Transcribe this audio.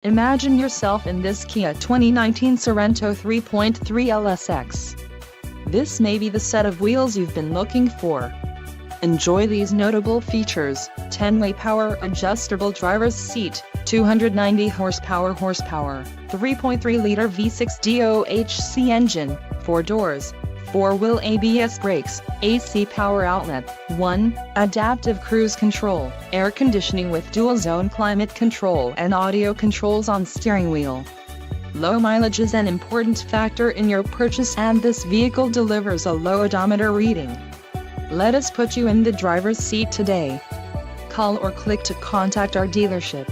Imagine yourself in this Kia 2019 Sorento 3.3 LSX. This may be the set of wheels you've been looking for. Enjoy these notable features: 10-way power adjustable driver's seat, 290 horsepower, 3.3-liter V6 DOHC engine, 4 doors, 4-wheel ABS brakes, AC power outlet, 1, adaptive cruise control, air conditioning with dual-zone climate control and audio controls on steering wheel. Low mileage is an important factor in your purchase, and this vehicle delivers a low odometer reading. Let us put you in the driver's seat today. Call or click to contact our dealership.